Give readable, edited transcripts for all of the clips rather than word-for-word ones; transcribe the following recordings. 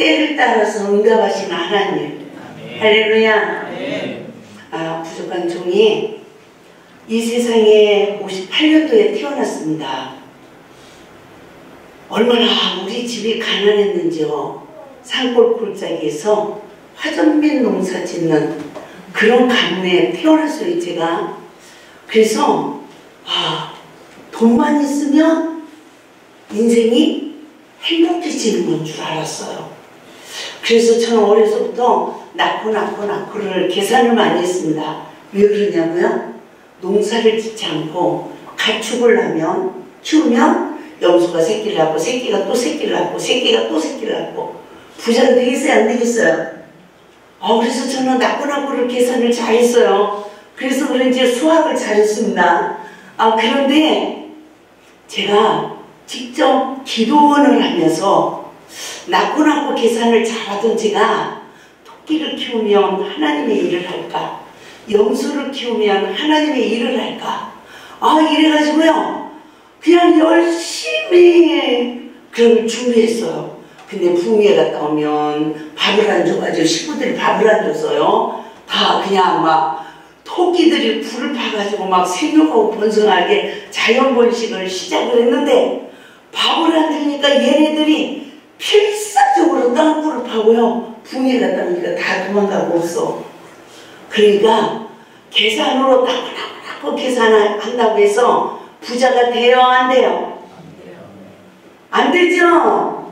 때를 따라서 응답하시는 하나님. 할렐루야. 부족한 종이 이 세상에 58년도에 태어났습니다. 얼마나 우리 집이 가난했는지요. 산골 골짜기에서 화전민 농사 짓는 그런 가문에 태어났어요, 제가. 그래서 돈만 있으면 인생이 행복해지는 건 줄 알았어요. 그래서 저는 어려서부터 낳고를 계산을 많이 했습니다. 왜 그러냐고요? 농사를 짓지 않고 가축을 키우면 염소가 새끼를 낳고 새끼가 또 새끼를 낳고 새끼가 또 새끼를 낳고 부자가 되겠어요? 안 되겠어요? 그래서 저는 낳고를 계산을 잘했어요. 그래서 그런지 수학을 잘했습니다. 그런데 제가 직접 기도원을 하면서 낳고 계산을 잘하던 제가 토끼를 키우면 하나님의 일을 할까? 염소를 키우면 하나님의 일을 할까? 이래가지고요. 그냥 열심히 그런 준비했어요. 근데 부흥회 갔다 오면 밥을 안 줘가지고 식구들이 밥을 안 줬어요. 다 그냥 막 토끼들이 불을 파가지고 막 생육하고 번성하게 자연번식을 시작을 했는데 밥을 안 주니까 얘네들이 필사적으로 땅굴을 파고요. 부흥회 갔다 오니까 다 도망가고 없어. 그러니까 계산으로 딱 계산한다고 해서 부자가 돼요? 안 돼요? 안 되죠?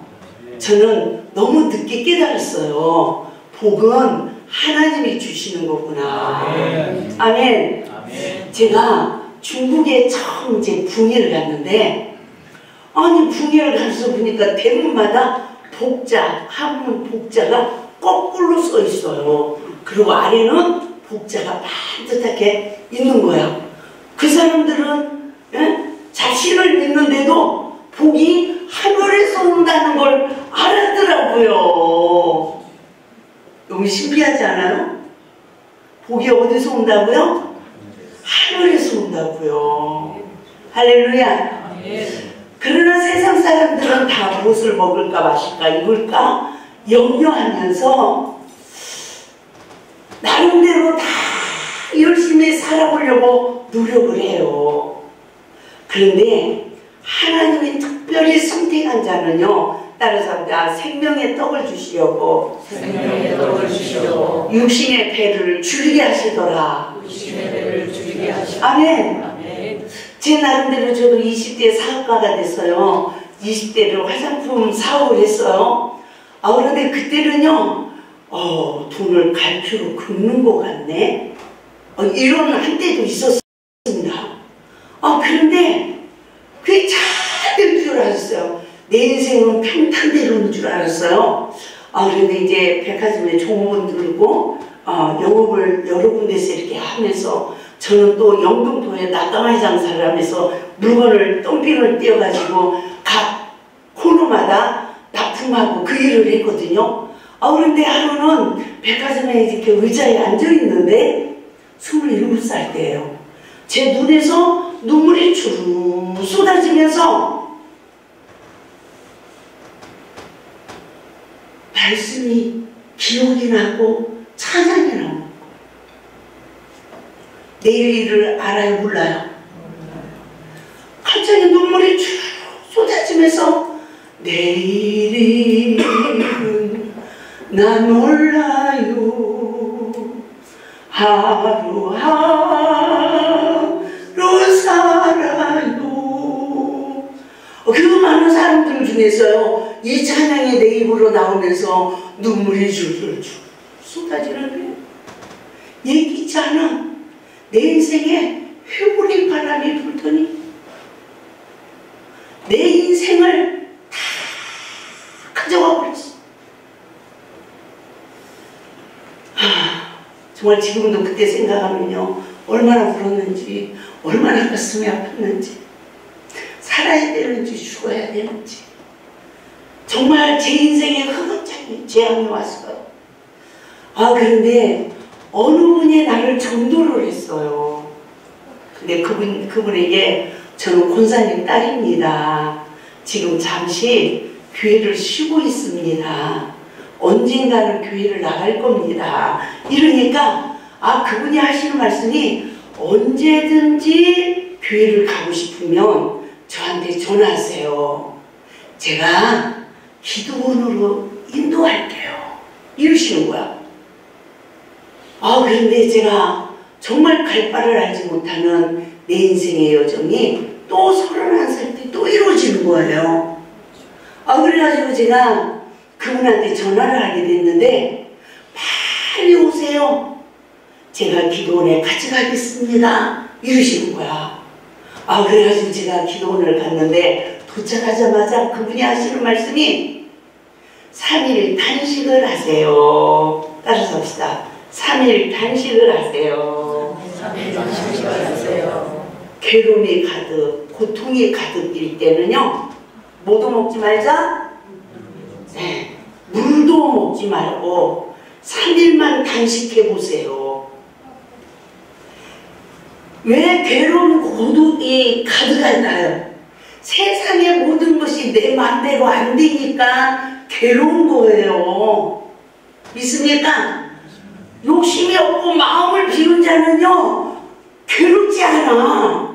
저는 너무 늦게 깨달았어요. 복은 하나님이 주시는 거구나. 아멘. 제가 중국에 처음 이제 부흥회를 갔는데 부흥회를 가서 보니까 대문마다 한문 복자가 거꾸로 써 있어요. 그리고 아래는 복자가 반듯하게 있는 거야. 그 사람들은 자신을 믿는데도 복이 하늘에서 온다는 걸 알았더라고요. 너무 신비하지 않아요? 복이 어디서 온다고요? 하늘에서 온다고요. 할렐루야. 그러나 세상 사람들은 다 무엇을 먹을까 마실까 입을까 염려하면서 나름대로 다 열심히 살아보려고 노력을 해요. 그런데 하나님이 특별히 선택한 자는요, 따라서 생명의 떡을 주시려고 육신의 배를 줄이게 하시더라. 아멘. 제 나름대로 저도 20대 사업가가 됐어요. 20대로 화장품 사업을 했어요. 그런데 그때는요, 돈을 갈피로 긁는 것 같네. 이런 한때도 있었습니다. 그런데 그게 잘 될 줄 알았어요. 내 인생은 평탄대로인 줄 알았어요. 그런데 이제 백화점에 종업원 들고 영업을 여러 군데서 이렇게 하면서 저는 또 영등포에 낙강화의 장사를 하면서 물건을 덤핑을 띄어가지고 각 코너마다 납품하고 그 일을 했거든요. 그런데 하루는 백화점에 이렇게 의자에 앉아있는데 27살 때예요. 제 눈에서 눈물이 주르 쏟아지면서 말씀이 기억이 나고 찬양이 나고 내일 일을 알아요? 몰라요? 갑자기 눈물이 쭉 쏟아지면서 내일은 난 몰라요. 하루하루 살아요. 그 많은 사람들 중에서요, 이 찬양이 내 입으로 나오면서 눈물이 줄줄 쏟아지는데 예기치 않은 내 인생에 회오리 바람이 불더니 내 인생을 다 가져가 버렸어. 정말 지금도 그때 생각하면요, 얼마나 울었는지, 얼마나 가슴이 아팠는지, 살아야 되는지 죽어야 되는지, 정말 제 인생에 흐뭇하게 재앙이 왔어요. 그런데 어느 분이 나를 전도를 했어요. 근데 그분에게 저는 권사님 딸입니다. 지금 잠시 교회를 쉬고 있습니다. 언젠가는 교회를 나갈 겁니다. 이러니까 그분이 하시는 말씀이 언제든지 교회를 가고 싶으면 저한테 전화하세요. 제가 기도원으로 인도할게요. 이러시는 거야. 그런데 제가 정말 갈 바를 알지 못하는 내 인생의 여정이 또 31살 때 또 이루어지는 거예요. 그래가지고 제가 그분한테 전화를 하게 됐는데 빨리 오세요. 제가 기도원에 같이 가겠습니다. 이러시는 거야. 그래가지고 제가 기도원을 갔는데 도착하자마자 그분이 하시는 말씀이 3일 단식을 하세요. 따라서 합시다. 3일 단식을 하세요. 3일 단식을 하세요. 괴로움이 가득, 고통이 가득일 때는요, 뭐도 먹지 말자? 네, 물도 먹지 말고 3일만 단식해 보세요. 왜 괴로운 고독이 가득할까요? 세상의 모든 것이 내 맘대로 안 되니까 괴로운 거예요. 믿습니까? 욕심이 없고 마음을 비운 자는요 괴롭지 않아.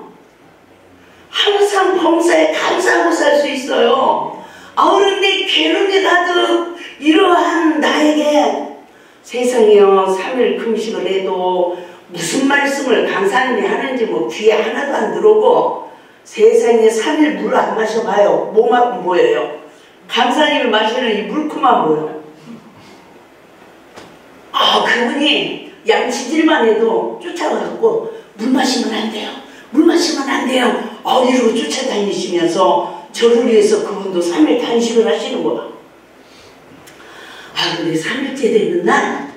항상 범사에 감사하고 살 수 있어요. 그런데 괴로움이 가득 이러한 나에게 세상에요 3일 금식을 해도 무슨 말씀을 강사님이 하는지 귀에 하나도 안 들어오고 세상에 3일 물 안 마셔봐요. 몸만 보여요. 강사님이 마시는 이 물크만 보여요. 그분이 양치질만 해도 쫓아가고 물 마시면 안 돼요. 물 마시면 안 돼요. 이러고 쫓아다니시면서 저를 위해서 그분도 3일 단식을 하시는 거야. 근데 3일째 되는 날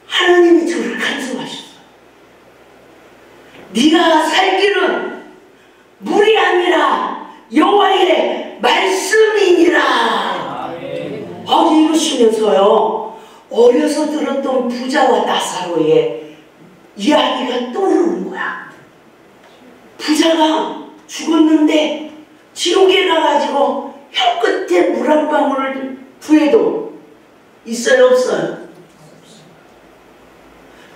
하나님이 저를 간섭하셨어. 네가 살 길은 물이 아니라 여호와의 말씀이니라. 이러시면서요 어려서 들었던 부자와 나사로의 이야기가 떠오르는 거야. 부자가 죽었는데 지옥에 가가지고 혀 끝에 물 한 방울을 구해도 있어요 없어요?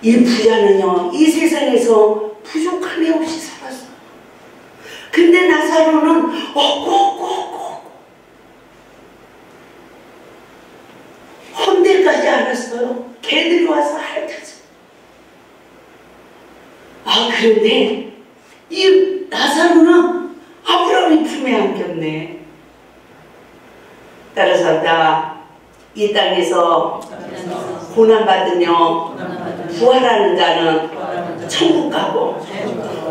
이 부자는요 이 세상에서 부족함이 없이 살았어요. 근데 나사로는 꼭 헌데까지 알았어요. 개들이 와서 핥아서. 그런데 이 나사로는 아브라함이 품에 안겼네. 따라서 이 땅에서 고난받으며 부활하는 자는 천국 가고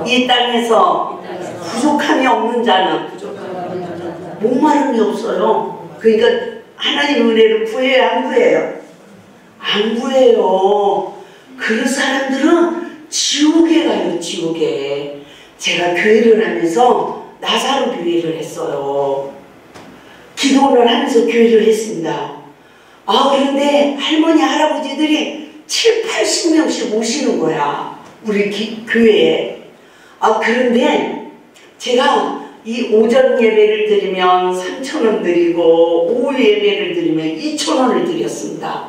이 땅에서 부족함이 없는 자는 목마름이 없어요. 그러니까 하나님 은혜를 구해요 안 구해요? 안 구해요. 그런 사람들은 지옥에 가요. 지옥에. 제가 교회를 하면서 나사로 교회를 했어요. 기도를 하면서 교회를 했습니다. 그런데 할머니 할아버지들이 7, 80명씩 오시는 거야 우리 교회에. 그런데 제가 이 오전 예배를 드리면 3,000원 드리고 오후 예배를 드리면 2,000원을 드렸습니다.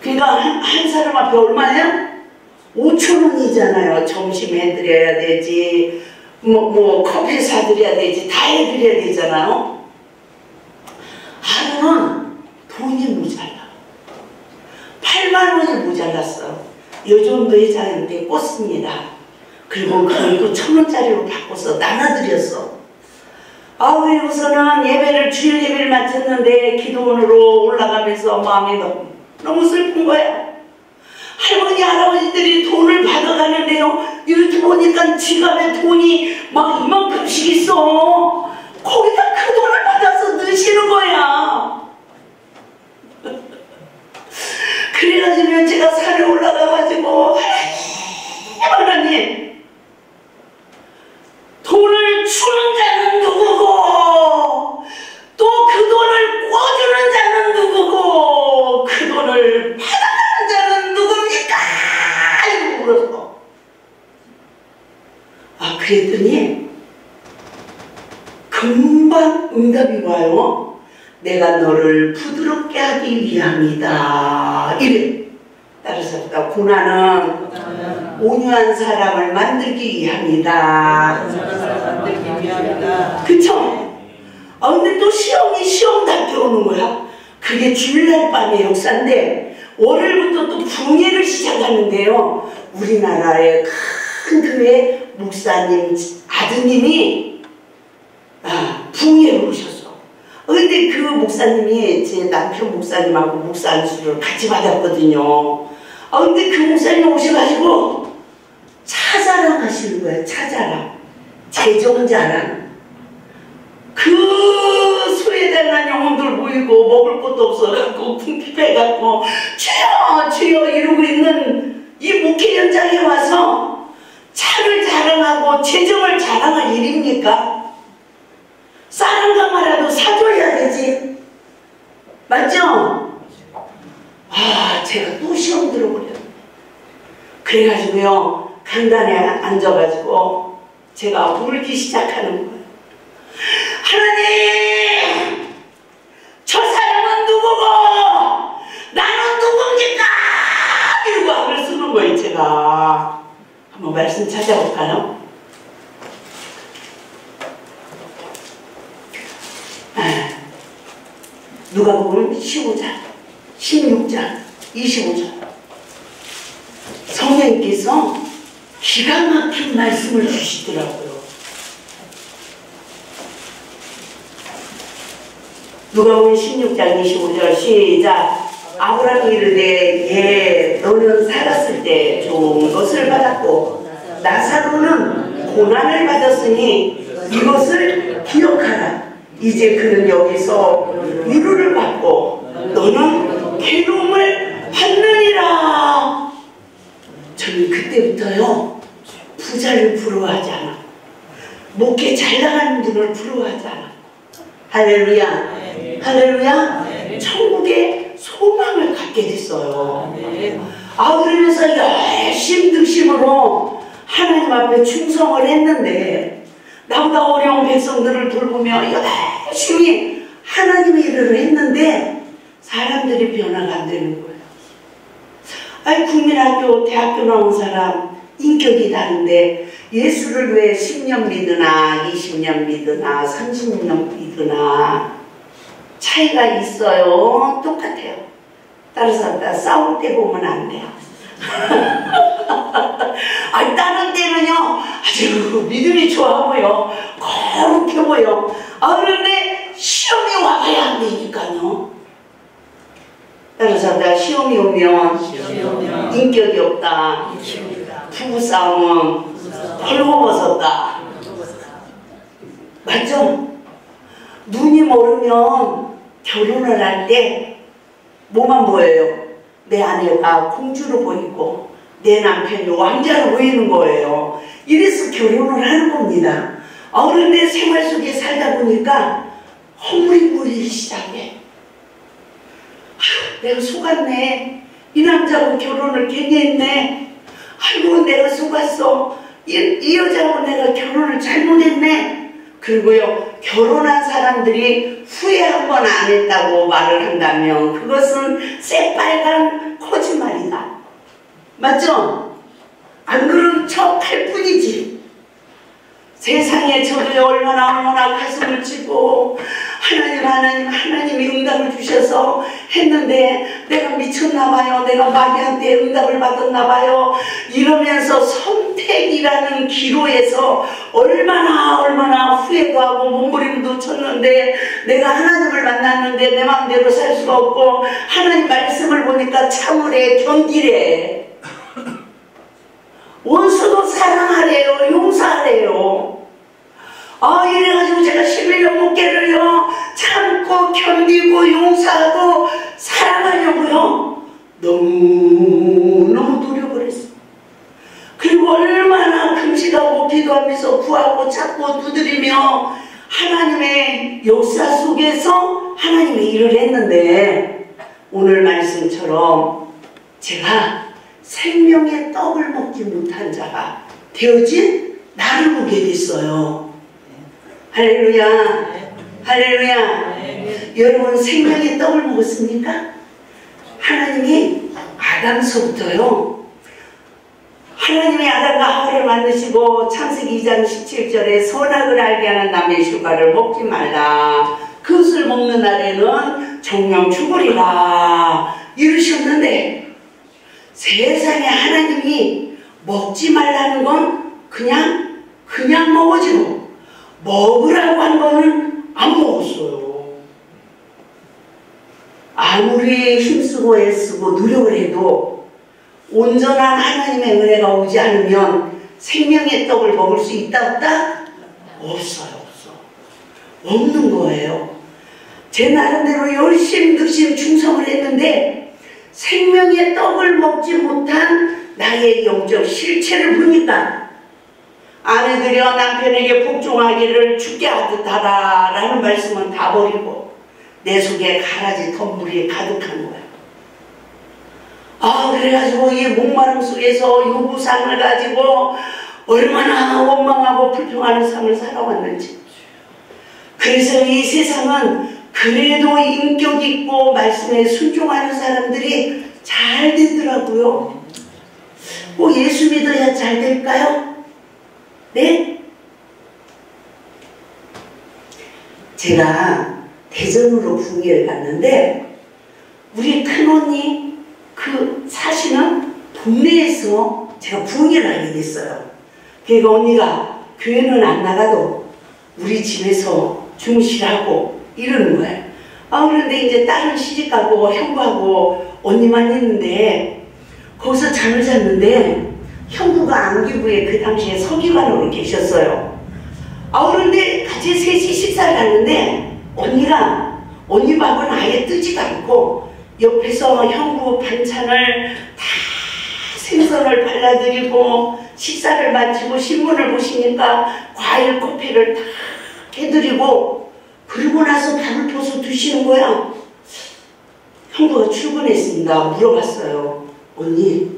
그러니까 한 사람 앞에 얼마예요? 5,000원이잖아요. 점심 해드려야 되지, 커피 사드려야 되지, 다 해드려야 되잖아요. 하루는 돈이 모자라. 8만 원이 모자랐어요. 요즘도 회장한테 꽂습니다. 그리고 그걸 또 1,000원짜리로 바꿔서 나눠드렸어. 그리고서는 예배를 주일 예배를 마쳤는데 기도원으로 올라가면서 마음이 너무 슬픈 거야. 할머니 할아버지들이 돈을 받아가는데요 이렇게 보니까 지갑에 돈이 막 이만큼씩 있어. 거기다 그 돈을 받아서 넣으시는 거야. 그래가지고 제가 산에 올라가가지고 하나님 돈을 주는 자는 누구고 또 그 돈을 꿔주는 자는 누구고 그 돈을 받아가는 자는 누굽니까? 이러고 물었어. 그랬더니 금방 응답이 와요. 내가 너를 부드럽게 하기 위함이다. 이래. 따라서 고난은 온유한 사람을 만들기 위함이다. 그쵸? 근데 또 시험답게 오는 거야. 그게 주일날 밤의 역사인데 월요일부터 또 붕괴를 시작하는데요. 우리나라의 큰 교회 목사님 아드님이 붕괴를 오셨어. 근데 그 목사님이 제 남편 목사님하고 목사 안수를 같이 받았거든요. 근데 그 목사님 오셔가지고 차자랑 하시는 거예요. 차자랑. 재정자랑. 그 소외당한 영혼들 모이고 먹을 것도 없어갖고 궁핍해갖고 주여 주여 이러고 있는 이 목회 현장에 와서 차를 자랑하고 재정을 자랑할 일입니까? 쌀 한 가마라도 사줘야 되지. 맞죠? 제가 또 시험 들어버려요. 그래가지고요 강단에 앉아가지고 제가 울기 시작하는 거예요. 하나님, 저 사람은 누구고 나는 누굽니까? 이러고 악을 쓰는 거예요. 제가 한번 말씀 찾아볼까요? 누가복음 15장 16장 25절 성령께서 기가 막힌 말씀을 주시더라고요. 누가복음 16장 25절 시작. 아브라함이 이르되 너는 살았을 때 좋은 것을 받았고 나사로는 고난을 받았으니 이것을 기억하라. 이제 그는 여기서 위로를 받고 너는 괴로움을 받느니라. 저는 그때부터요 부자를 부러워하지 않아. 목회 잘 나가는 분을 부러워하지 않아. 할렐루야. 할렐루야. 천국에 소망을 갖게 됐어요. 그러면서 열심 득심으로 하나님 앞에 충성을 했는데 나보다 어려운 백성들을 돌보며 열심히 하나님의 일을 했는데 사람들이 변화가 안 되는 거예요. 국민학교, 대학교 나온 사람 인격이 다른데 예수를 왜 10년 믿으나 20년 믿으나 30년 믿으나 차이가 있어요. 똑같아요. 따라서 싸울 때 보면 안 돼요. 다른 때는요 아주 믿음이 좋아 보여, 거룩해 보여. 그런데 시험이 와봐야 안 되니까요. 따라서 시험이 오면 인격이 없다, 부부싸움은 벌거벗었다. 맞죠? 눈이 멀으면 결혼을 할 때 뭐만 보여요? 내 아내가 공주로 보이고 내 남편이 왕자로 보이는 거예요. 이래서 결혼을 하는 겁니다. 그런데 생활 속에 살다 보니까 허물이 보이기 시작해. 내가 속았네. 이 남자하고 결혼을 괜히 했네. 아이고 내가 속았어. 이 여자하고 내가 결혼을 잘못했네. 그리고요 결혼한 사람들이 후회 한 번 안 했다고 말을 한다면 그것은 새빨간 거짓말이다. 맞죠? 안 그런 척 할 뿐이지. 세상에 저도 얼마나 가슴을 찌고 하나님이 응답을 주셔서 했는데 내가 미쳤나봐요. 내가 마귀한테 응답을 받았나봐요. 이러면서 선택이라는 기로에서 얼마나 후회도 하고 몸부림도 쳤는데 내가 하나님을 만났는데 내 마음대로 살 수가 없고 하나님 말씀을 보니까 참으래, 견디래. 원수도 사랑하래요, 용서하래요. 이래가지고 제가 11년 목회를요 참고 견디고 용서하고 사랑하려고요 너무 노력을 했어. 그리고 얼마나 금식하고 기도하면서 구하고 찾고 두드리며 하나님의 역사 속에서 하나님의 일을 했는데 오늘 말씀처럼 제가 생명의 떡을 먹지 못한 자가 되어진 나를 보게 됐어요. 할렐루야. 할렐루야. 여러분 생명의 떡을 먹었습니까? 하나님이 아담서부터요, 하나님이 아담과 하와를 만드시고 창세기 2장 17절에 선악을 알게 하는 나무의 실과를 먹지 말라, 그것을 먹는 날에는 정령 죽으리라 이러셨는데, 세상에 하나님이 먹지 말라는 건 그냥 먹어지고, 먹으라고 한 거는 안 먹었어요. 아무리 힘쓰고 애쓰고 노력을 해도 온전한 하나님의 은혜가 오지 않으면 생명의 떡을 먹을 수 있다 없다? 없어요. 없는 거예요. 제 나름대로 열심히 충성을 했는데 생명의 떡을 먹지 못한 나의 영적 실체를 보니까, 아내들이여 남편에게 복종하기를 주께 하듯 하라 라는 말씀은 다 버리고 내 속에 가라지 덤불이 가득한 거야. 그래가지고 이 목마름 속에서 요구상을 가지고 얼마나 원망하고 불평하는 삶을 살아왔는지. 그래서 이 세상은 그래도 인격 있고 말씀에 순종하는 사람들이 잘 되더라고요. 예수 믿어야 잘 될까요? 네? 제가 대전으로 부흥회를 갔는데 우리 큰언니 사시는 동네에서 제가 부흥회를 하게 됐어요. 그러니까 언니가 교회는 안 나가도 우리 집에서 중실하고 이러는 거예요. 그런데 이제 딸은 시집가고 형부하고 언니만 있는데 거기서 잠을 잤는데 형부가 안기부에 그 당시에 서기관으로 계셨어요. 그런데 같이 셋이 식사를 하는데 언니 밥은 아예 뜨지도 않고 옆에서 형부 반찬을 다 생선을 발라드리고 식사를 마치고 신문을 보시니까 과일 커피를 다 해드리고, 그러고 나서 밥을 퍼서 드시는 거야. 형부가 출근했습니다. 물어봤어요. 언니,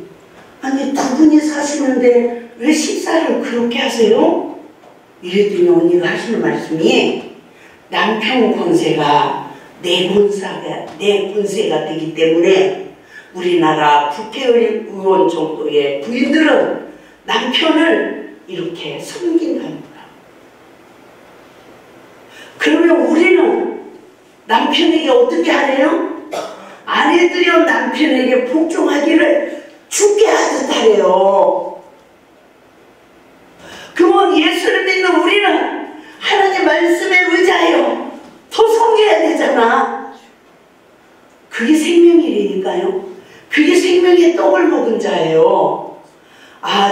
아니 두 분이 사시는데 왜 식사를 그렇게 하세요? 이랬더니 언니가 하시는 말씀이, 남편 권세가 내 권세가 되기 때문에 우리나라 국회의원 정도의 부인들은 남편을 이렇게 섬긴다는 거야. 그러면 우리는 남편에게 어떻게 하래요? 아내들이여 남편에게 복종하기를 주께 하듯 하래요. 그러면 예수를 믿는 우리는 하나님 말씀에 의지하여 더 섬겨야 되잖아. 그게 생명이라니까요. 그게 생명의 떡을 먹은 자예요.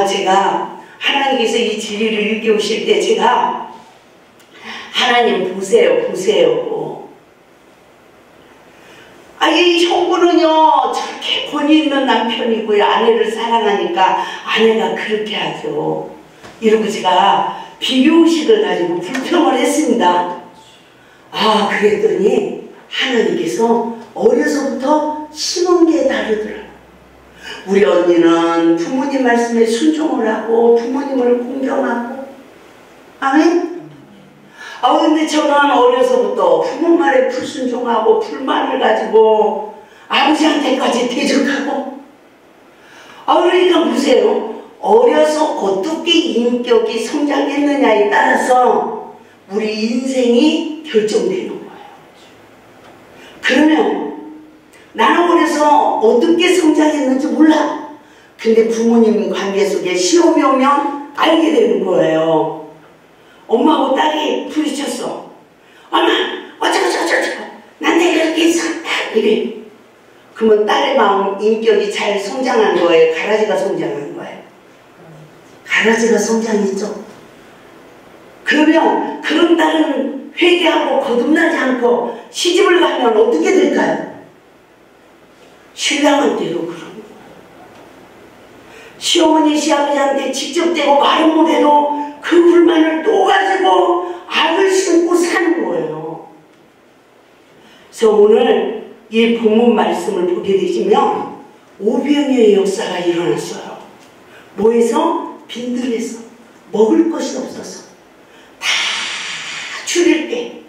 제가 하나님께서 이 진리를 일깨우실 때 제가 하나님 보세요. 이 형부는요 저렇게 권위 있는 남편이고요, 아내를 사랑하니까 아내가 그렇게 하죠. 이러고 제가 비교의식을 가지고 불평을 했습니다. 그랬더니 하나님께서 어려서부터 심은 게 다르더라고요. 우리 언니는 부모님 말씀에 순종을 하고 부모님을 공경하고, 아멘? 근데 저는 어려서부터 부모 말에 불순종하고 불만을 가지고 아버지한테까지 대적하고. 그러니까 보세요. 어려서 어떻게 인격이 성장했느냐에 따라서 우리 인생이 결정되는 거예요. 그러면 나는 어려서 어떻게 성장했는지 몰라. 근데 부모님 관계 속에 시험이 오면 알게 되는 거예요. 엄마하고 딸이 부딪혔어. 엄마 어쩌고 난 내가 그렇게 했어 이래. 그러면 딸의 마음 인격이 잘 성장한 거예요, 가라지가 성장한 거예요? 가라지가 성장했죠. 그러면 그런 딸은 회개하고 거듭나지 않고 시집을 가면 어떻게 될까요? 신랑한테도 그런 거예요. 시어머니 시아버지한테 직접 대고 말은 못해도 그 불만을 또 가지고 악을 심고 사는 거예요. 그래서 오늘 이 본문 말씀을 보게 되시면 오병이어의 역사가 일어났어요. 뭐해서? 빈들에서 먹을 것이 없어서 다 줄일 때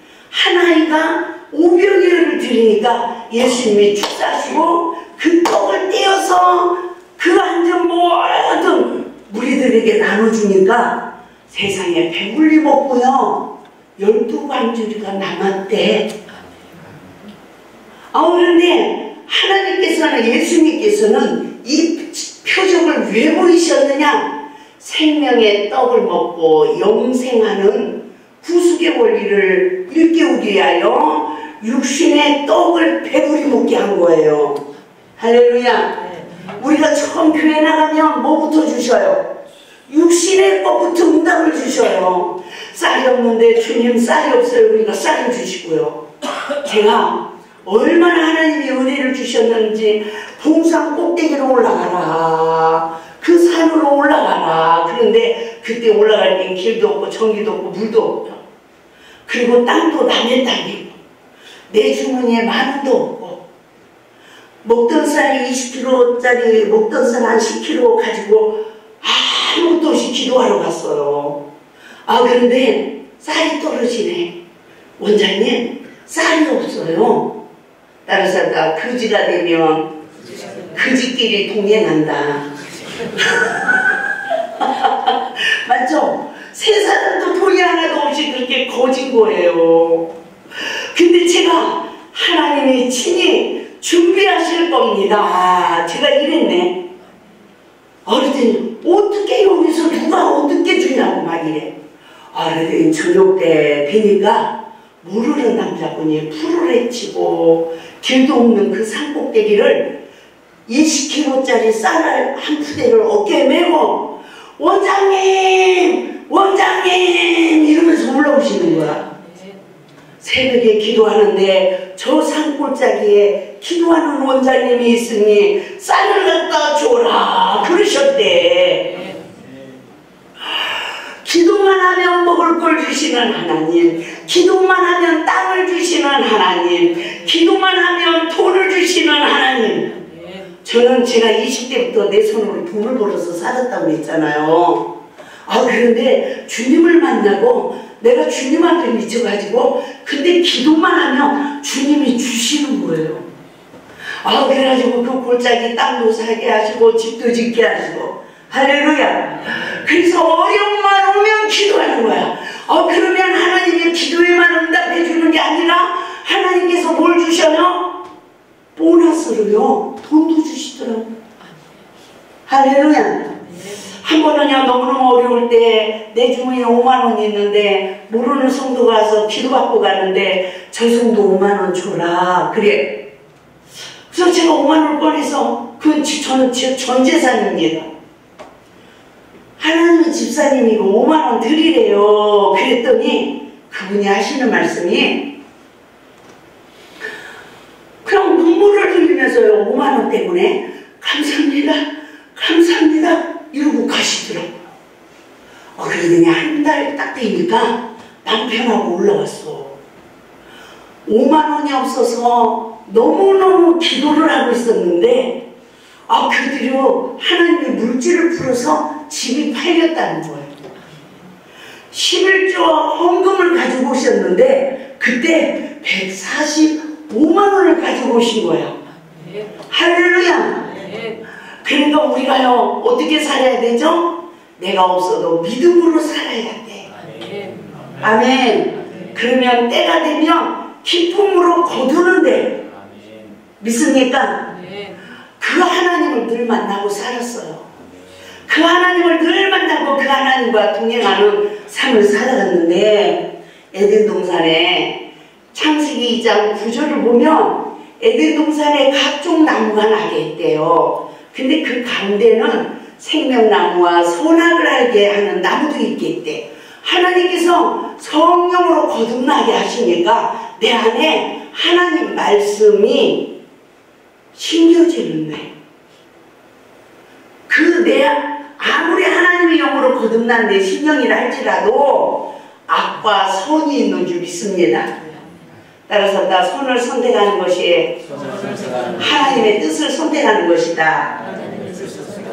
한 아이가 500여를 드리니까 예수님이 축사하시고 그 떡을 떼어서 그 앉은 모든 무리들에게 나눠주니까 세상에 배불리 먹고요 12반주리가 남았대. 그런데 하나님께서는 예수님께서는 이 표적을 왜 보이셨느냐? 생명의 떡을 먹고 영생하는 구속의 원리를 일깨우기 위하여 육신의 떡을 배불리 먹게 한 거예요. 할렐루야. 우리가 처음 교회 나가면 뭐부터 주셔요? 육신의 것부터 응답을 주셔요. 쌀이 없는데 주님 쌀이 없어요. 그러니까 쌀을 주시고요. 제가 얼마나 하나님이 은혜를 주셨는지 봉산 꼭대기로 올라가라, 그 산으로 올라가라. 그런데 그때 올라갈 때 길도 없고 전기도 없고 물도 없고, 그리고 땅도 남의 땅이고 내 주머니에 만 원도 없고, 먹던 쌀이 20kg짜리 먹던 쌀 한 10kg 가지고 아무것도 없이 기도하러 갔어요. 그런데 쌀이 떨어지네. 원장님 쌀이 없어요. 따라서 거지가 되면 거지끼리 동행한다. 맞죠? 세 사람도 돈이 하나도 없이 그렇게 거진 거예요. 근데 제가 하나님이 친히 준비하실 겁니다. 제가 이랬네. 그랬더니 어떻게 여기서 누가 어떻게 주냐고 막 이래. 그랬더니 저녁 때 되니까 모르는 남자분이 풀을 헤치고 길도 없는 그 산꼭대기를 20kg짜리 쌀을 한 푸대를 어깨에 메고 원장님 원장님 이러면서 올라오시는 거야. 새벽에 기도하는데 저 산골짜기에 기도하는 원장님이 있으니 쌀을 갖다 줘라 그러셨대. 기도만 하면 먹을 걸 주시는 하나님, 기도만 하면 땅을 주시는 하나님, 기도만 하면 돈을 주시는 하나님. 저는 제가 20대부터 내 손으로 돈을 벌어서 살았다고 했잖아요. 그런데 주님을 만나고 내가 주님 앞에 미쳐가지고 근데 기도만 하면 주님이 주시는 거예요. 그래가지고 그 골짜기 땅도 사게 하시고 집도 짓게 하시고, 할렐루야. 그래서 어려움만 오면 기도하는 거야. 그러면 하나님의 기도에만 응답해 주는 게 아니라 하나님께서 뭘 주셔요? 보너스로요 돈도 주시더라고요. 할렐루야. 한 번은요 너무너무 어려울 때 내 주머니에 5만원 있는데 모르는 성도가 와서 기도받고 가는데 저 성도 5만원 줘라 그래. 그래서 제가 5만원을 꺼내서 저는 전 재산입니다. 하나님은 집사님이고 5만원 드리래요. 그랬더니 그분이 하시는 말씀이 그냥 눈물을 흘리면서요 5만원 때문에 감사합니다 감사합니다 이러고 가시더라고요. 그러더니 한 달 딱 되니까 남편하고 올라왔어. 5만원이 없어서 너무너무 기도를 하고 있었는데 그들요 하나님의 물질을 풀어서 집이 팔렸다는 거예요. 11조 헌금을 가지고 오셨는데 그때 145만원을 가지고 오신 거예요. 할렐루야. 그러니까 우리가요 어떻게 살아야 되죠? 내가 없어도 믿음으로 살아야 돼. 아멘. 그러면 때가 되면 기쁨으로 거두는데 믿습니까? 그 하나님을 늘 만나고 살았어요. 그 하나님을 늘 만나고 그 하나님과 동행하는 삶을 살아갔는데 에덴 동산에 창세기 2장 9절을 보면 에덴 동산에 각종 나무가 나게 했대요. 근데 그 가운데는 생명나무와 선악을 알게 하는 나무도 있겠대. 하나님께서 성령으로 거듭나게 하시니까 내 안에 하나님 말씀이 심겨지는데 아무리 하나님의 영으로 거듭난 내 심령이라 할지라도 악과 선이 있는 줄 믿습니다. 따라서 선을 선택하는 것이 하나님의 뜻을 선택하는 것이다.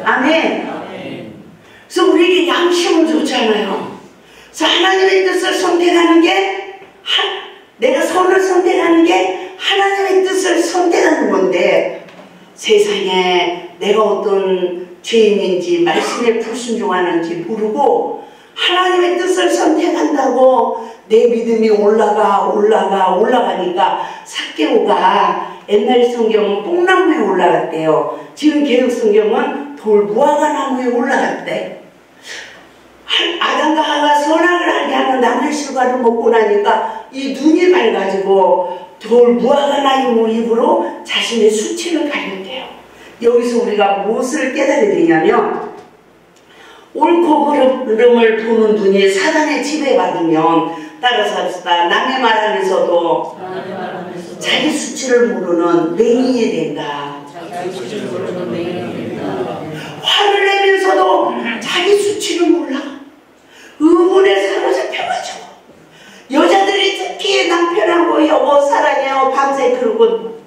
아멘. 그래서 우리에게 양심은 좋잖아요. 그래서 하나님의 뜻을 선택하는 게 내가 선을 선택하는 게 하나님의 뜻을 선택하는 건데, 세상에 내가 어떤 죄인인지 말씀에 불순종하는지 모르고 하나님의 뜻을 선택한다고 내 믿음이 올라가니까 삭개오가 옛날 성경은 뽕나무에 올라갔대요. 지금 개혁 성경은 돌 무화과 나무에 올라갔대. 아담과 하와가 선악을 알게 하는 나무의 실과를 먹고 나니까 이 눈이 밝아지고 돌 무화과 나무 잎으로 자신의 수치를 가렸대요. 여기서 우리가 무엇을 깨달아야 되냐면, 옳고 그름을 보는 눈이 사단의 지배받으면, 따라서 합시다, 남의 말하면서도 자기 수치를 모르는 맹인이 된다. 화를 내면서도 자기 수치를 몰라. 의문에 사로잡혀가지고 여자들이 특히 남편하고 여보 사랑해요 밤새 그러고,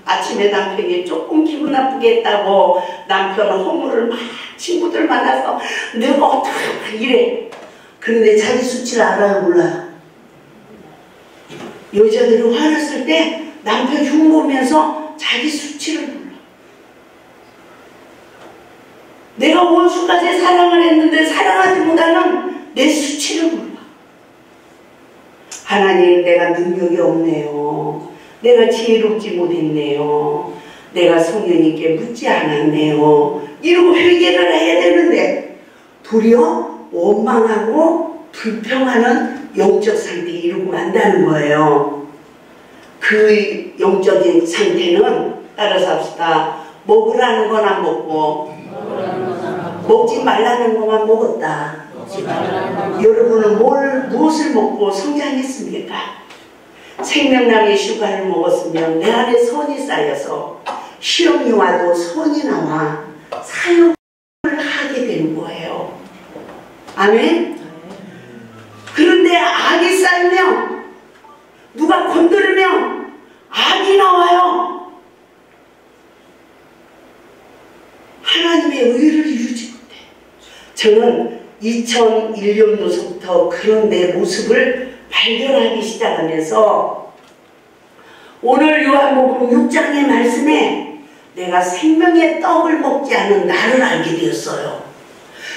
아침에 남편이 조금 기분 나쁘게 했다고 남편은 허물을 막 친구들 만나서 너가 어떡해 이래. 그런데 자기 수치를 알아요 몰라요? 여자들이 화났을 때 남편 흉보면서 자기 수치를 몰라. 내가 원수까지 사랑을 했는데 사랑하지 못하는 내 수치를 몰라. 하나님, 내가 능력이 없네요. 내가 지혜롭지 못했네요. 내가 성령님께 묻지 않았네요. 이러고 회개를 해야 되는데 도리어 원망하고 불평하는 영적 상태에 이르고 만다는 거예요. 그 영적인 상태는, 따라서 합시다, 먹으라는 건 안 먹고 먹지 말라는 것만 먹었다. 여러분은 무엇을 먹고 성장했습니까? 생명나무의 슈가를 먹었으면 내 안에 선이 쌓여서 시험이 와도 선이 나와 사역을 하게 되는 거예요. 아멘? 그런데 악이 쌓이면, 누가 건드리면 악이 나와요. 하나님의 의를 이루지 못해. 저는 2001년도서부터 그런 내 모습을 발견하기 시작하면서 오늘 요한복음 6장의 말씀에 내가 생명의 떡을 먹지 않은 나를 알게 되었어요.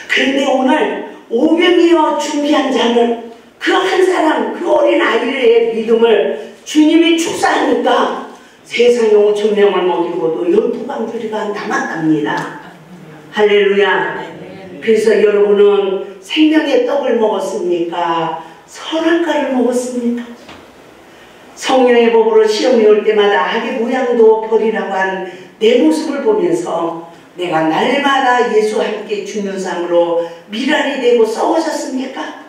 그런데 오늘 오병이어 준비한 자는 그 한 사람, 그 어린 아이의 믿음을 주님이 축사하니까 세상에 5,000명을 먹이고도 12방주리가 남았답니다. 할렐루야. 그래서 여러분은 생명의 떡을 먹었습니까? 선악과를 먹었습니까? 성령의 법으로 시험이 올 때마다 악의 모양도 버리라고 한 내 모습을 보면서 내가 날마다 예수와 함께 죽는 삶으로 미랄이 되고 썩어졌습니까?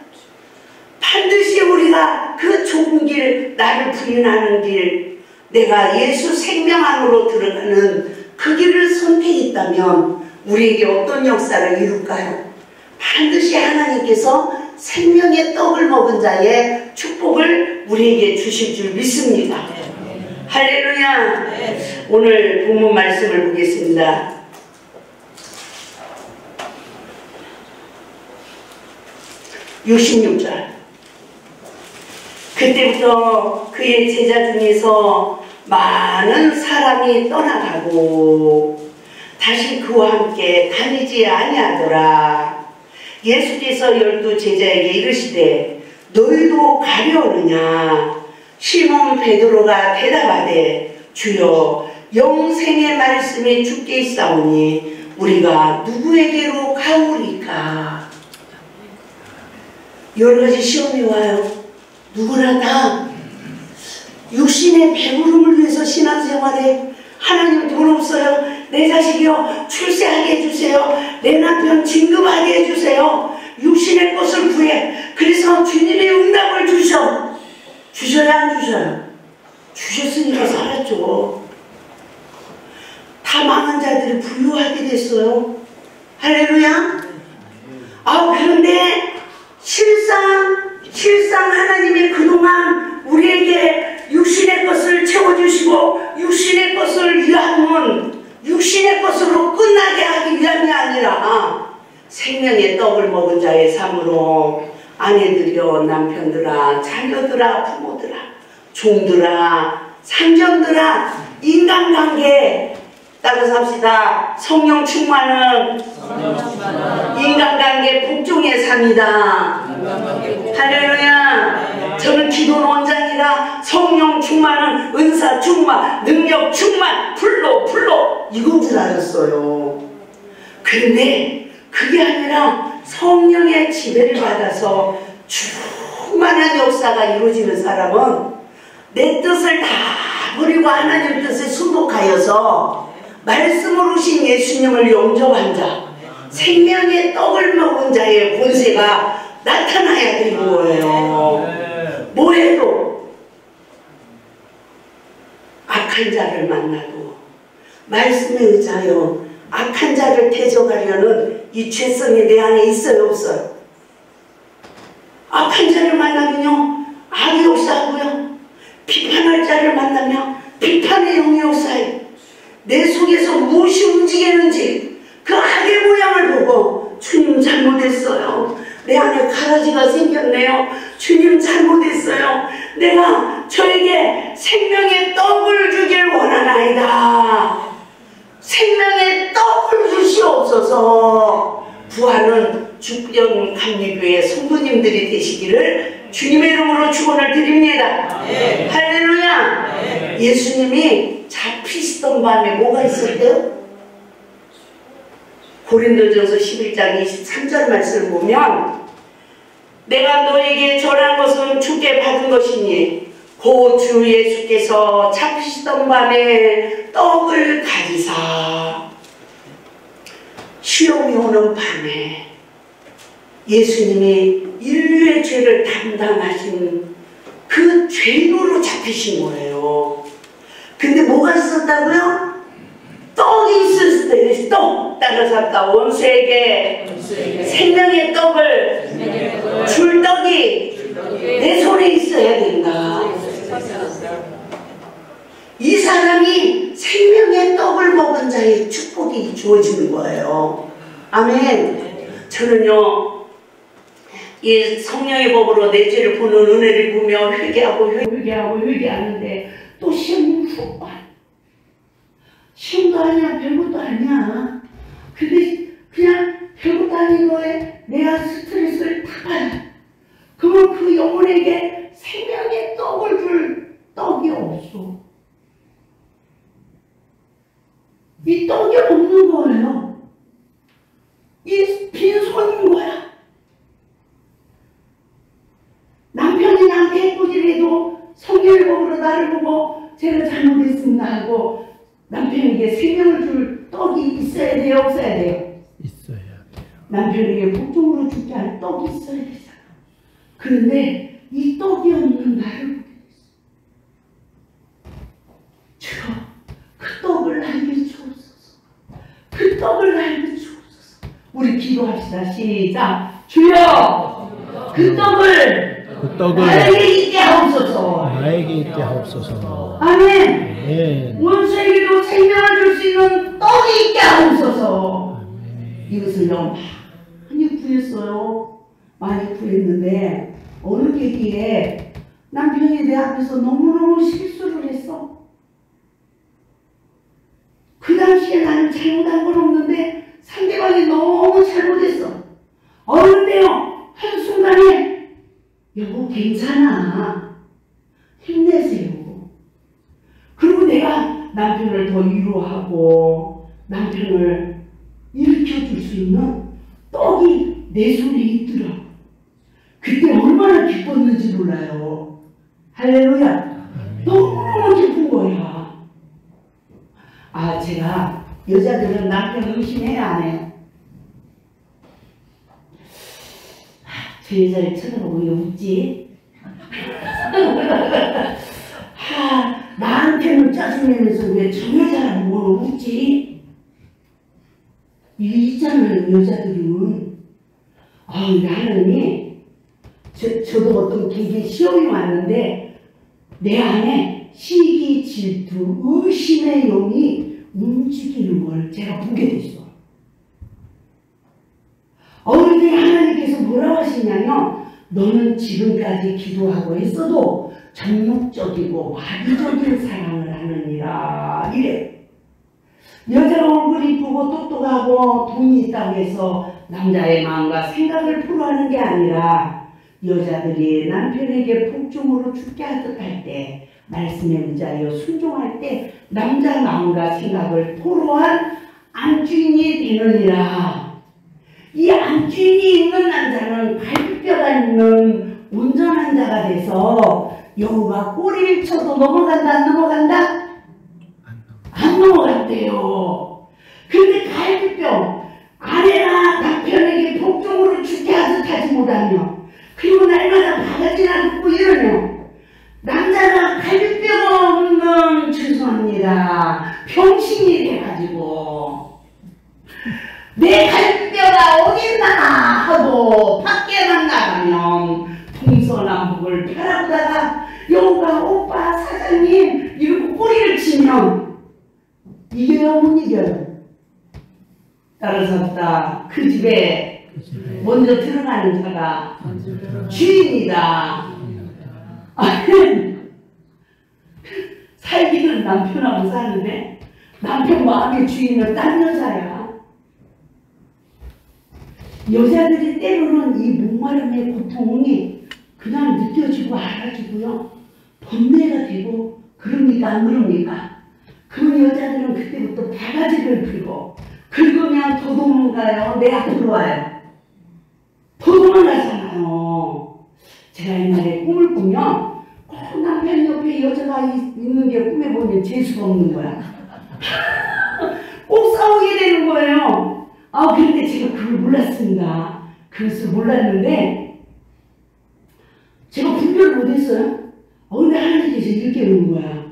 반드시 우리가 그 좁은 길, 나를 부인하는 길, 내가 예수 생명 안으로 들어가는 그 길을 선택했다면 우리에게 어떤 역사를 이룰까요? 반드시 하나님께서 생명의 떡을 먹은 자의 축복을 우리에게 주실 줄 믿습니다. 할렐루야. 오늘 본문 말씀을 보겠습니다. 66절. 그때부터 그의 제자 중에서 많은 사람이 떠나가고 다시 그와 함께 다니지 아니하더라. 예수께서 12 제자에게 이르시되 너희도 가려느냐? 시몬 베드로가 대답하되 주여 영생의 말씀이 주께 있사오니 우리가 누구에게로 가오리까? 여러 가지 시험이 와요. 누구나 다 육신의 배부름을 위해서 신앙생활에 하나님 돈 없어요. 내 자식이요 출세하게 해주세요. 내 남편 진급하게 해주세요. 육신의 것을 구해. 그래서 주님의 응답을 주셔야 안 주셔요? 주셨으니까 살았죠. 다 망한 자들이 부유하게 됐어요. 할렐루야. 그런데 실상 하나님이 그동안 우리에게 육신의 것을 채워주시고 육신의 것을 위함은 육신의 것으로 끝나게 하기 위함이 아니라 생명의 떡을 먹은 자의 삶으로 아내들이여 남편들아 자녀들아 부모들아 종들아, 상전들아, 인간관계 따라서 합시다. 성령 충만은 인간관계 복종의 삶이다. 할렐루야. 저는 기도는 원장이라 성령 충만은 은사 충만, 능력 충만, 불로 이건 줄 알았어요. 그런데 그게 아니라 성령의 지배를 받아서 충만한 역사가 이루어지는 사람은 내 뜻을 다 버리고 하나님 뜻에 순복하여서 말씀으로 오신 예수님을 영접한 자, 생명의 떡을 먹은 자의 본세가 나타나야 되는 거예요. 뭐해도 악한 자를 만나도 말씀에 의지하여 악한 자를 대적하려는 이 죄성이 내 안에 있어요, 없어요? 악한 자를 만나면요 악의 역사하고요, 비판할 자를 만나면 비판의 영이 역사해요. 내 속에서 무엇이 움직이는지 그 악의 모양을 보고 주님 잘못했어요. 내 안에 가라지가 생겼네요. 주님 잘못했어요. 내가 저에게 생명의 떡을 주길 원하나이다. 생명의 떡을 주시옵소서. 부활은 죽병 감리교회 성도님들이 되시기를 주님의 이름으로 축원을 드립니다. 네. 할렐루야. 네. 예수님이 잡히시던 밤에 뭐가 있었대요? 고린도전서 11장 23절 말씀을 보면 내가 너에게 전한 것은 주께 받은 것이니 곧 주 예수께서 잡히시던 밤에 떡을 가지사 시험이 오는 밤에 예수님이 인류의 죄를 담당하신 그 죄인으로 잡히신 거예요. 근데 뭐가 있었다고요? 떡이 있을 때, 떡 따라서 아까 원수에게 생명의 떡을 줄 떡이 내 손에 있어야 된다. 이 사람이 생명의 떡을 먹은 자의 축복이 주어지는 거예요. 아멘. 저는요, 이 성령의 법으로 내 죄를 보는 은혜를 보며 회개하는데 또 시험이 훅 와. 시험도 아니야, 별것도 아니야. 근데 그냥 별것도 아닌 거에 내가 스트레스를 다 받아. 그러면 그 영혼에게 생명의 떡을 줄 떡이 없어. 이 떡이 없는 거예요. 이 빈손인 거야. 남편이 나한테 해코지를 성경을 보고 나를 보고 제가 잘못했습니다 하고 남편에게 생명을 줄 떡이 있어야 돼요, 없어야 돼요? 있어야 돼요. 남편에게 복종으로 주게 할 떡이 있어야 되잖아. 그런데 이 떡이 없는 나를 보게 됐어. 주여, 그 떡을 나에게 주옵소서. 그 떡을 나에게 주옵소서. 우리 기도합시다. 시작. 주여, 그 떡을 나에게 있게 하옵소서. 나에게 있게 하옵소서. 아멘. 아멘. 원수에게도 생명을 줄 수 있는 떡이 있게 하옵소서. 아멘. 이것을요 많이 구했어요. 많이 구했는데 어느 계기에 남편이 내 앞에서 너무너무 실수를 했어. 그 당시에 나는 잘못한 건 없는데 상대방이 너무 잘못했어. 어른데요 한순간에 여보 괜찮아, 힘내세요. 그리고 내가 남편을 더 위로하고 남편을 일으켜줄 수 있는 떡이 내 손에 있더라. 그때 얼마나 기뻤는지 몰라요. 할렐루야. 너무너무 기쁜 거야. 아, 제가 여자들은 남편 의심해야 안 해요? 저 여자를 쳐다보고 왜 웃지? 나한테는 짜증내면서 왜 저 여자랑 뭘 웃지? 이게 있잖아요, 여자들은. 하나님이 저도 어떤 계기에 시험이 왔는데 내 안에 시기, 질투, 의심의 영이 움직이는 걸 제가 보게 됐어. 어른들이 하나님께서 뭐라고 하시냐면 너는 지금까지 기도하고 했어도 정욕적이고 마비적인 사랑을 하느니라. 이래. 여자가 얼굴이 이쁘고 똑똑하고 돈이 있다고 해서 남자의 마음과 생각을 포로하는 게 아니라 여자들이 남편에게 복종으로 죽게 하듯 할 때, 말씀에 의지하여 순종할 때 남자 마음과 생각을 포로한 안주인이 되느니라. 이 안주인이 있는 남자는 갈비뼈가 있는 온전한 자가 돼서 여우가 꼬리를 쳐도 넘어간다 안 넘어간다? 안 넘어간대요. 근데 갈비뼈 아내나 남편에게 복종으로 죽게 하듯 하지 못하며 그리고 날마다 바가지나 눕고 이러며 남자가 갈비뼈가 없는 죄송합니다 병신이 돼가지고 내 갈비뼈가 어딨나 하고 밖에만 나가면 동서남북을 펴라보다가 여우가 오빠 사장님 이러고 꼬리를 치면 이겨요 못 이겨요? 따라서 그 집에 먼저 들어가는 자가 주인이다. 살기는 남편하고 사는데 남편 마음의 주인은 딴 여자야. 여자들이 때로는 이 목마름의 고통이 그냥 느껴지고 알아지고요 번뇌가 되고 그럽니까 안 그럽니까? 그 여자들은 그때부터 바가지를 들고 긁으면 더 도망가요. 내 앞으로 와요. 더 도망가잖아요. 제가 옛날에 꿈을 꾸면 꼭 남편 옆에 여자가 있는 게 꿈에 보면 재수가 없는 거야. 꼭 싸우게 되는 거예요. 그런데 제가 그걸 몰랐습니다. 그것을 몰랐는데 제가 분별을 못했어요. 근데 하나님께서 이렇게 오는 거야.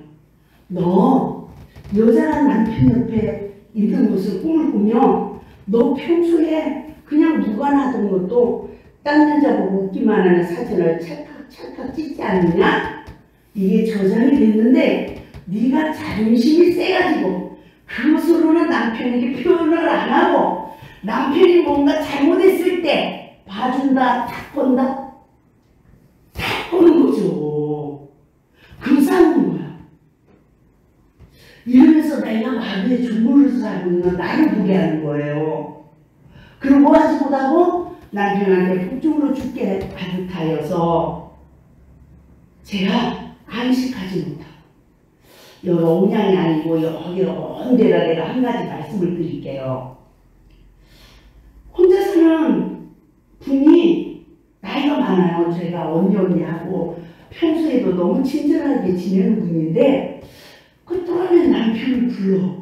너 여자란 남편 옆에 있는 것을 꿈을 꾸면 너 평소에 그냥 무관하던 것도 딴 여자 보고 웃기만 하는 사진을 찰칵 찍지 않느냐? 이게 저장이 됐는데 네가 자존심이 세가지고 그것으로는 남편에게 표현을 안 하고 남편이 뭔가 잘못했을 때 봐준다, 탁 건다? 탁 거는 거죠. 그 싸우는 거야. 이러면서 내가 마귀의 종으로서 살고 있는 나를 보게 하는 거예요. 그리고 뭐 하지 못하고 남편한테 폭죽으로 죽게 하듯하여서 제가 안식하지 못하고 여러 온양이 아니고 여기 온 데다 내가 한 가지 말씀을 드릴게요. 혼자 사는 분이 나이가 많아요. 제가 언니 하고 평소에도 너무 친절하게 지내는 분인데 그 또하면 남편을 불러.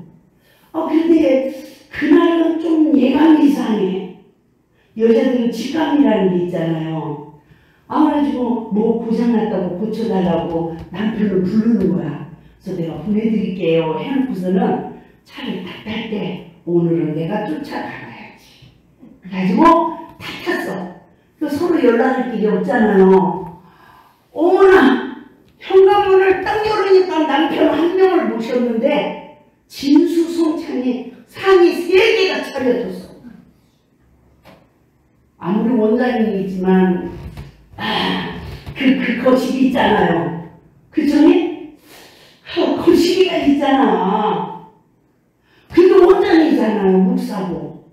근데 그날은 좀 예감이 이상해. 여자들은 직감이라는 게 있잖아요. 그래가지고 뭐 고장났다고 고쳐달라고 남편을 부르는 거야. 그래서 내가 보내드릴게요 해놓고서는 차를 딱 탈 때 오늘은 내가 쫓아가야지. 그래가지고 다 탔어. 서로 연락할 길이 없잖아요. 어머나 현관문을 딱 열으니까 남편 한 명을 모셨는데 진수성찬이 상이 3개가 차려졌어. 아무리 원장님이지만 그 거식이 있잖아요. 그전에 거식이가 있잖아. 근데 원장이잖아요. 목사고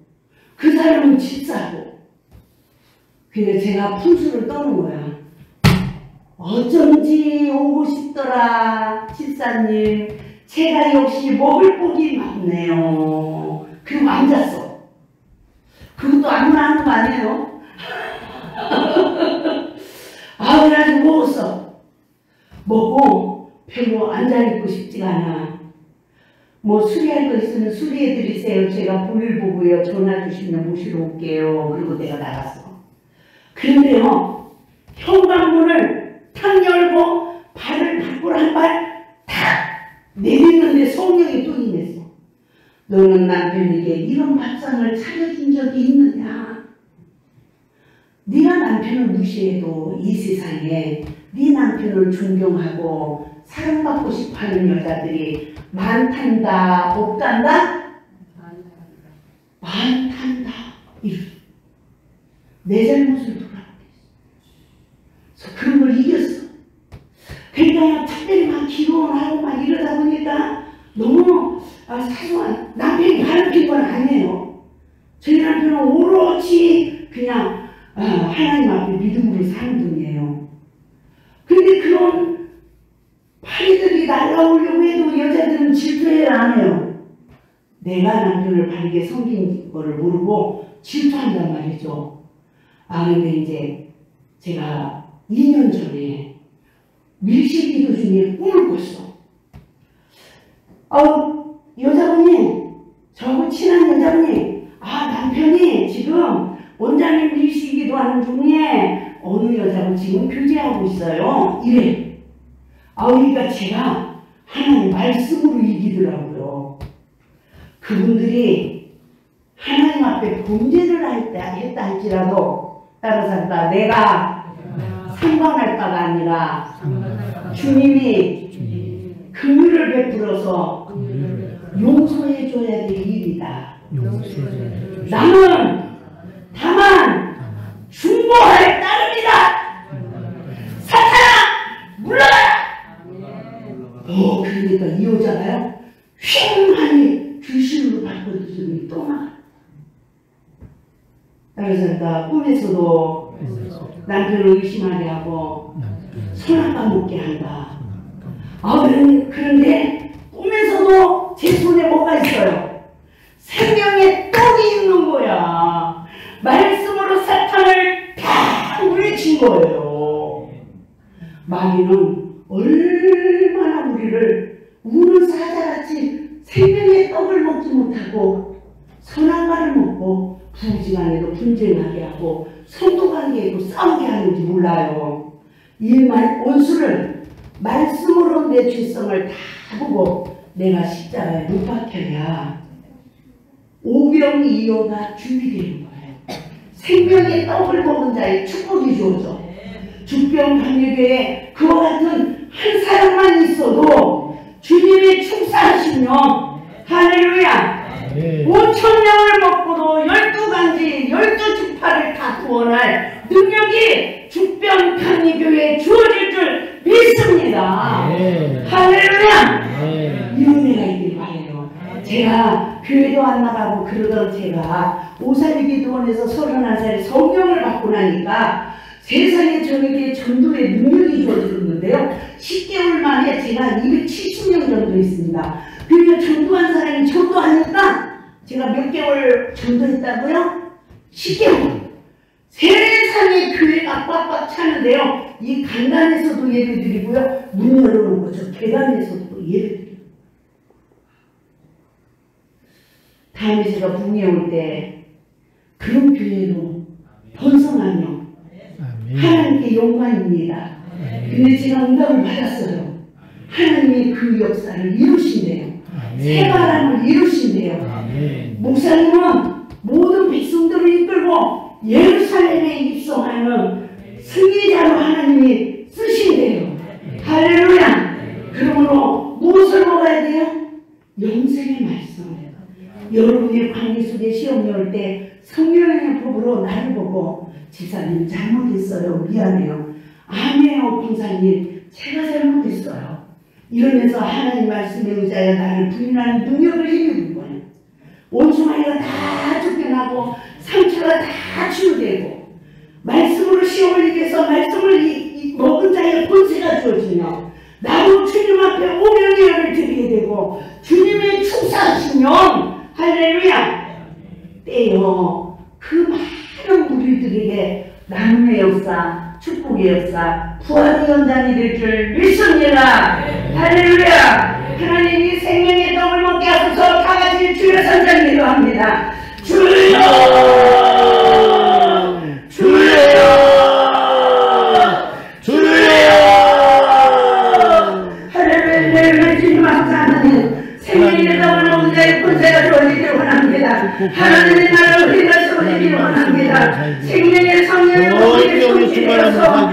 그 사람은 집사고. 근데 제가 푼수를 떠는 거야. 어쩐지 오고 싶더라 집사님. 제가 역시 먹을 복이 많네요. 그리고 앉았어. 그것도 아무나 하는 거 아니에요? 그래가지고 먹었어. 먹고 별로 앉아있고 싶지가 않아. 뭐 수리할 거 있으면 수리해드리세요. 제가 볼일 보고요. 전화 주시면 모시러 올게요. 그리고 내가 나갔어. 그런데요. 현관문을 탁 열고 발을 밖으로 한 발 탁 내딛는데 성령이 또 임했어. 너는 남편에게 이런 밥상을 차려준 적이 있느냐? 네가 남편을 무시해도 이 세상에 네 남편을 존경하고 사랑받고 싶어하는 여자들이 많단다, 없단다? 많단다. 내 잘못을 돌아보겠어. 그래서 그런 걸 이겼어. 그러니까 특별히 막 기도하고 막 이러다 보니까 너무 사소한, 남편이 바람핀 건 아니에요. 저희 남편은 오롯이 그냥 하나님 앞에 믿음으로 사는 분이에요. 근데 그런 파리들이 날라오려고 해도 여자들은 질투를 안 해요. 내가 남편을 바르게 섬긴 거를 모르고 질투한단 말이죠. 근데 이제 제가 2년 전에 밀실기도 중에 꿈을 꿨어. 여자분이, 저하고 친한 여자분이, 남편이 지금 원장님 밀실기도 하는 중에 어느 여자분 지금 교제하고 있어요. 이래. 그러니까 제가 하나님 말씀으로 이기더라고요. 그분들이 하나님 앞에 범죄를 했다 할지라도 따라서 내가 상관할 바가 아니라 주님이 긍휼을 베풀어서 용서해 줘야 될 일이다. 나는 다만 중보할 따름이다. 사탄아 물러가라. 그러니까 이 여자가요 휑하니 귀신으로 바꿔주더니 떠나. 그래서 꿈에서도 남편을 의심하게 하고 선악과 먹게 한다. 그런데 꿈에서도 제 손에 뭐가 있어요? 생명의 떡이 있는 거야. 말씀으로 사탄을 다 물리친 거예요. 마귀는 얼마나 우리를 우는 사자같이 생명의 떡을 먹지 못하고 선악과를 먹고 부지간에도 분쟁하게 하고 성도관계에도 싸우게 하는지 몰라요. 이 원수를 말씀으로 내 죄성을 다 보고 내가 십자가에 못 박혀야 오병이어가 준비되는 거예요. 생명의 떡을 먹은 자의 축복이 주어져. 죽병강요교에 그와 같은 한 사람만 있어도 주님의 축사하시며 할렐루야 5,000명을 먹고도 12간지 12주파를 다 구원할 능력이 죽병강요교회에 주어질 줄 믿습니다. 할렐루야. 이 은혜가 있길 바래요. 제가 교회도 안 나가고 그러던 제가 오사리기도원에서 31살에 성령을 받고 나니까 세상에 저에게 전도의 능력이 주어졌는데요. 10개월 만에 제가 270명 정도 있습니다. 그러니까 전도한 사람이 전도하니까 제가 몇 개월 전도했다고요? 10개월. 세상에 교회가 꽉꽉 차는데요. 이 강단에서도 예배드리고요. 문 열어놓은 거죠. 계단에서도 예배드리고. 다음에 제가 북미에 올 때 그런 교회로 번성하며 하나님께 영광입니다. 근데 제가 응답을 받았어요. 하나님이 그 역사를 이루신대요. 새바람을 이루신대요. 목사님은 모든 백성들을 이끌고 예루살렘에 입성하는 승리자로 하나님이 쓰신대요. 할렐루야. 그러므로 무엇을 먹어야 돼요? 영생의 말씀. 여러분의 관계 속에 시험이 올 때 성령의 법으로 나를 보고 집사님 잘못했어요. 미안해요. 아니에요 공사님. 제가 잘못했어요. 이러면서 하나님 말씀에 의지하여 나를 부인하는 능력을 힘입는 거예요. 원수마이가 다 쫓겨나고 상처가 다 치유되고 말씀으로 시험을 이겨서 말씀을 먹은 자의 권세가 주어지며 나도 주님 앞에 오병이어를 드리게 되고 주님의 축사하시면 할렐루야 때요 그 많은 우리들에게 나눔의 역사, 축복의 역사, 부활의 연장이 될 줄 믿습니다. 할렐루야. 하나님이 생명의 떡을 먹게 하소서. 다 같이 주여 선장 기도합니다. 주여 주여 주여 할렐루야. 주님 감사하는 생명의 떡을 먹은 자의 권세가 주어지기를 원합니다. 하나님의 나라를 우리가 세워지기를 원합니다. 생명의 성령의 몸이 주님께서